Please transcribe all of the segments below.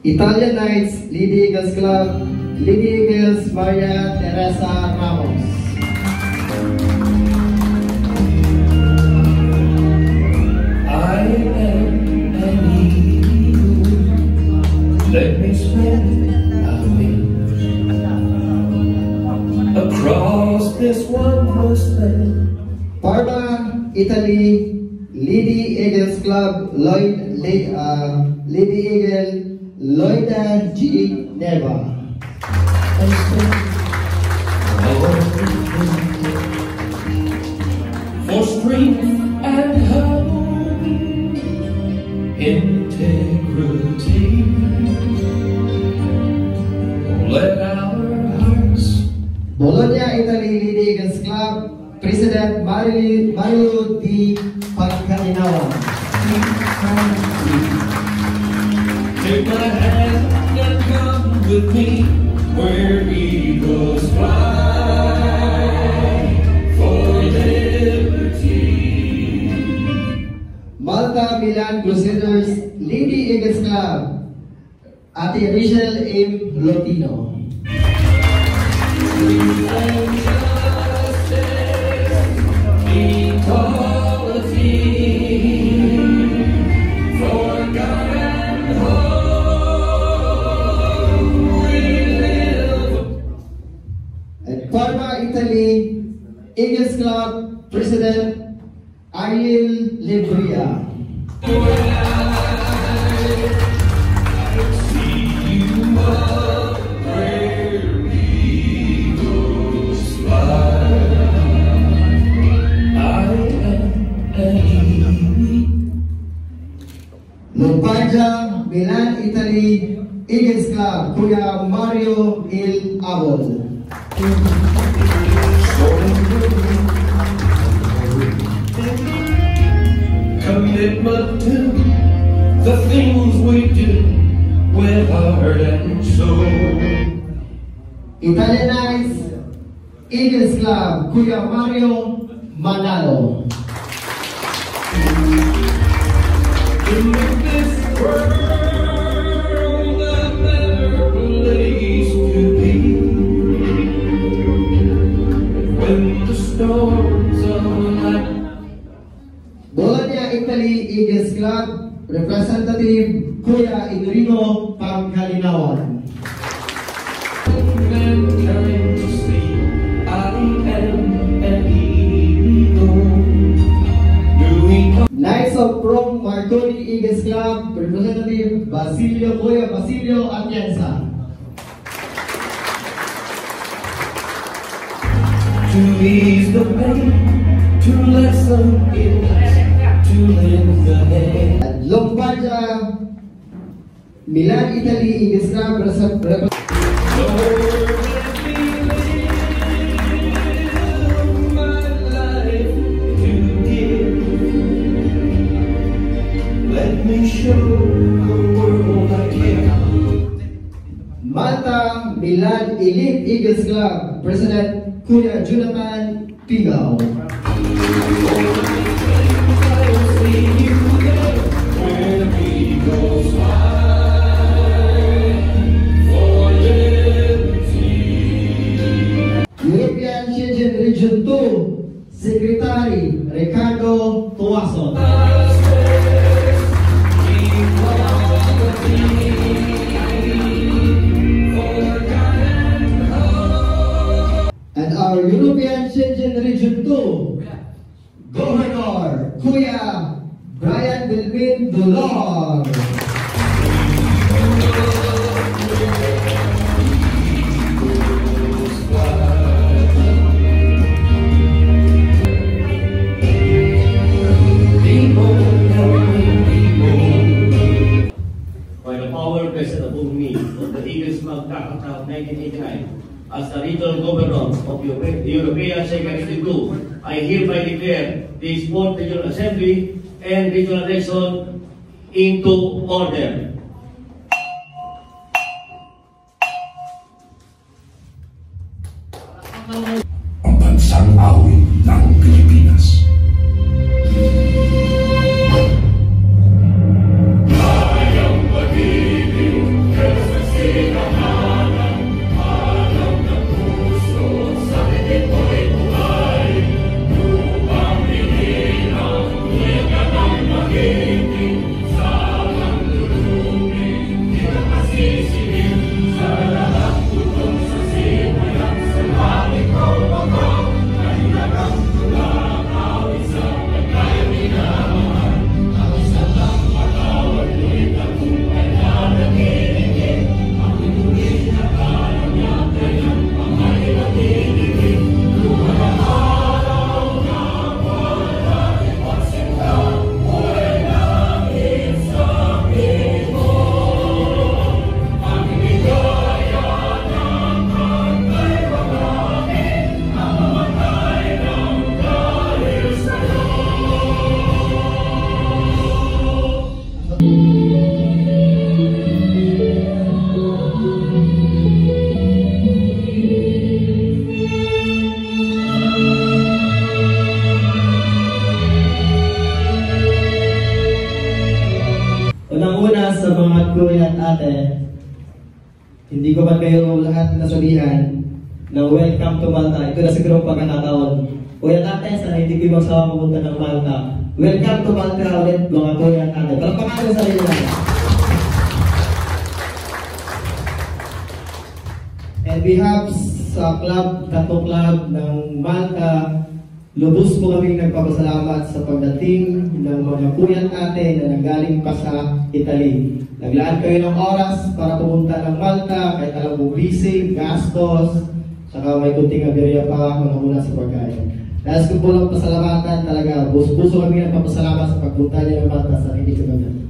Italian Knights, Lady Eagles Club, Lady Eagles Maria Teresa Ramos. I am an eagle, let me spread my wings across this wondrous land. Parma, Italy, Lady Eagles Club, Lady Eagle, Loida G. Neva. For strength and hope, integrity, let our hearts. Bologna, Italy, Lady Eagles Club, President Mario D. Pagkalinawan. Take my hand and come with me where eagles fly for liberty. Malta, Milan, Crusaders, Lady Eagles Club, Ate Rachel M. Lotino. Parma, Italy, Eagles Club, President Ariel Lebria. Lombardia, Milan, Italy, Eagles Club, Kuya Mario Il Abol. Commitment to the things we do with heart and soul. Italian Knights, Eagles Club, Kuya Mario Manalo. To make this world a better place to be. When the storms of life. Bologna, Italy, Eagles Club, Representative Kuya Enrico Pangkalinawan. Mankind to see, I am an eagle. Knights of Rome, Marconi, Eagles Club, Representative Basilio Kuya Basilio Atienza. To ease the pain, to lessen illness, to lend the hand. At Lombardia, Milan, Italy, Eagles Club, Representative. Lord, let me live my life to give. Let me show the world I care. Malta, Milan, Elite Eagles Club, President Kuya Jonathan Pigaw. European Schengen Region 2, Secretary Ricardo Tuason. And our European Schengen Region 2, Governor Kuya Brian Belvin Dolor. By the power vested upon me of the Eagles Club Act of 1989, as the regional governor of the European Secretary 2, I hereby declare the Sport Regional Assembly and Regional Election into order. Ang bansang awit ng Pilipinas. I am pag-ibig. Pilipinas, sa mga kuya at ate, hindi ko ba kayo lahat nasabihan na welcome to Malta. Ito na siguro ang pagkakataon. Kuya at ate, sana hindi kayo magsawa pumunta ng Malta. Welcome to Malta ulit, mga kuya at ate. Palakpakan ko sa sarili natin. And we have sa tatlong club ng Malta, lubos po kaming nagpapasalamat sa pagdating ng mga kuya at ate na nanggaling pa sa Italy. Naglaan kayo ng oras para pumunta ng Malta, kahit alam mo busy, gastos, saka may kunting aberya pa mga muna sa pagkain. Dahil ko po lang pasalamatan talaga, puso kami nagpapasalamat sa pagpunta niya ng Malta sa hindi ko na.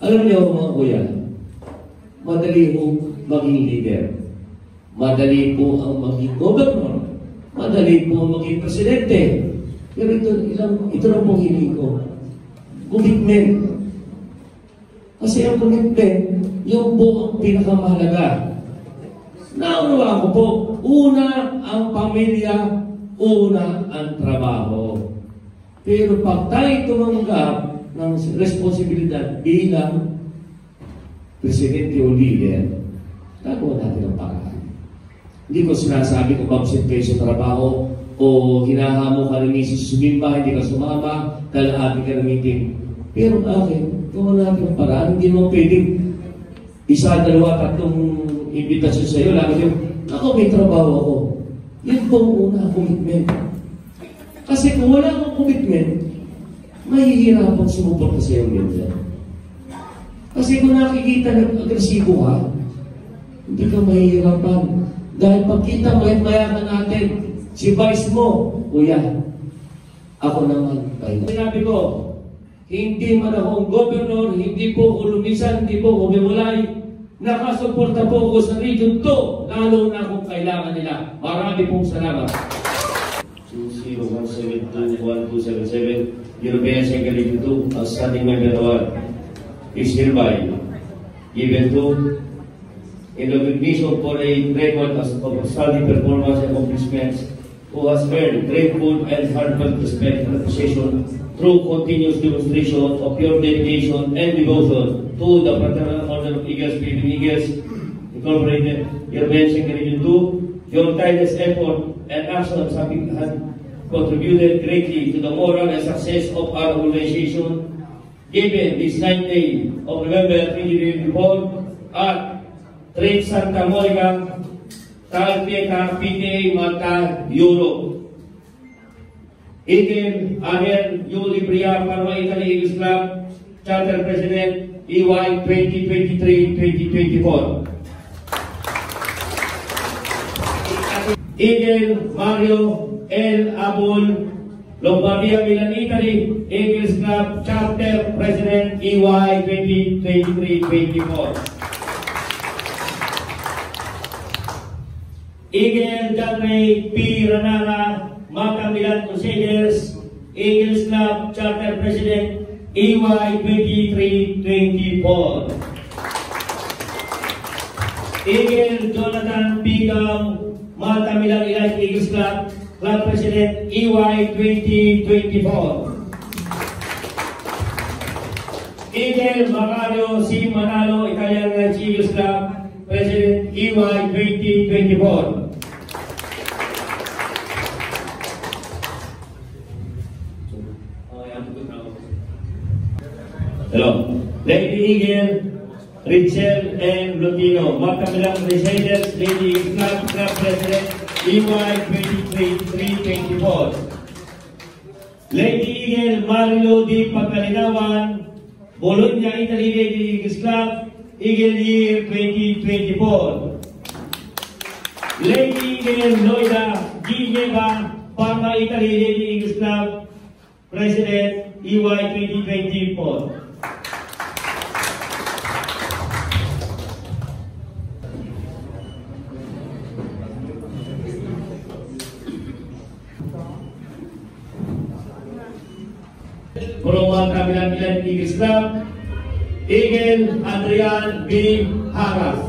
Alam niyo mga kuya, madali po maging leader. Madali po ang maging governor. Madali po ang maging presidente. Pero ito lang pong hiling ko. Commitment. Kasi ang commitment, yung po ang pinakamahalaga. Naunawaan ko po, una ang pamilya, una ang trabaho. Pero pag tayo tumanggap ng responsibilidad bilang presidente o leader, gagawa natin ang paraan. Hindi ko sinasabi kung absent kayo sa trabaho o hinahamo ka ng misis sumimba, hindi ka sumama, kalahati ka ng meeting. Pero akin, gawa natin ang paraan. Hindi mo pwedeng isa, dalawa, tatlong imbitasyon sa iyo. Lagi yung, ako may trabaho ako. Yun po ang una, commitment. Kasi kung wala akong commitment, mahihirapan sumuporta sa iyong member. Kasi kung nakikita na agresibo ka, hindi ka mahihirapan. Dahil pagkita mayat-mayakan natin, si vice mo, kuya, ako naman. Sinabi ko, hindi man akong governor, hindi po ako lumisan, hindi po ako bimulay, nakasuporta po ako sa Region 2, lalo na kung kailangan nila. Marami pong salamat. 201721277 European Second Region 2 Outstanding Member Award is hereby given to in the recognition for a record of outstanding performance and accomplishments who has earned grateful and heartfelt respect and appreciation through continuous demonstration of pure dedication and devotion to the Fraternal Order of Eagles, Philippine Eagles Incorporated, European Second Region 2. Your tireless effort and actions have contributed greatly to the moral and success of our organization. Given this 9th day of November 2024 at Trade Santa Monica, Talpieta, PTA, Malta, Europe. Eagle Ariel Yuli Bria, Parma Italy Eagles Club, Charter President, EY 2023-2024. Eagle Mario L. Abul, Lombardia Milan Italy, Eagles Club Chapter President, EY 2023-24. Eagle John Ray P. Ranara, Malta Milan Crusaders, Eagles Club Chapter President, EY 23-24. Eagle Jonathan P. Gam, Malta Milan Elite Eagles Club, Club President, EY 2024. Eagle Macario C. Manalo, Italian Elite Eagles Club, President, EY 2024. Hello. Lady Eagle, Richel and Lutino. Magkabilang Recital Lady Club President, EY 2023-24. Lady Eagle, Marilo Di Pagkalinawan, Bologna, Italy Lady Eagles Club, Eagle Year 2024. Lady Eagle, Loida Gineva, Parma, Italy Lady Eagles Club, President, EY 2024. From Kabilang Eagles Club, Eagle Adrian B. Haras.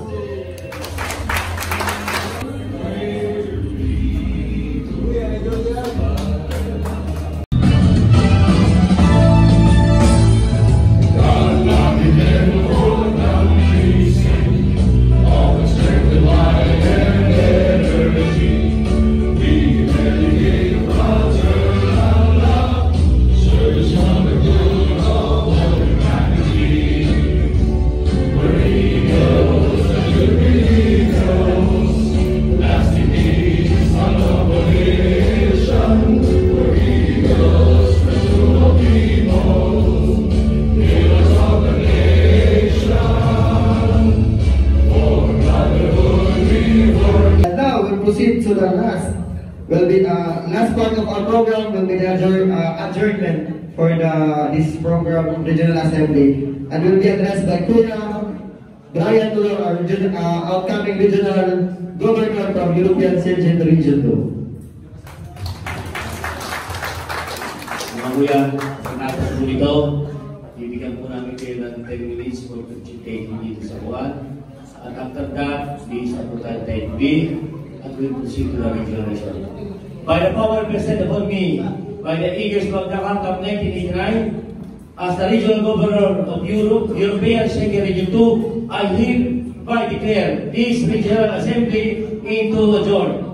Proceed to the last. Will be last part of our program will be the adjournment for this program regional assembly, and will be addressed by Kuya Brian Tulor, our outcoming regional governor from European Surgeon Region 2. Mga kuya, pagkatapos po nito, bibigyan po namin kayo ng 10 minutes for taking dito sa buwan. At after that, di sa total time B, and we'll proceed to the regional resort. By the power vested upon me by the Eagles Magdakang Cup 1989, as the regional governor of European Schengen Region 2, I hereby declare this regional assembly into adjourned.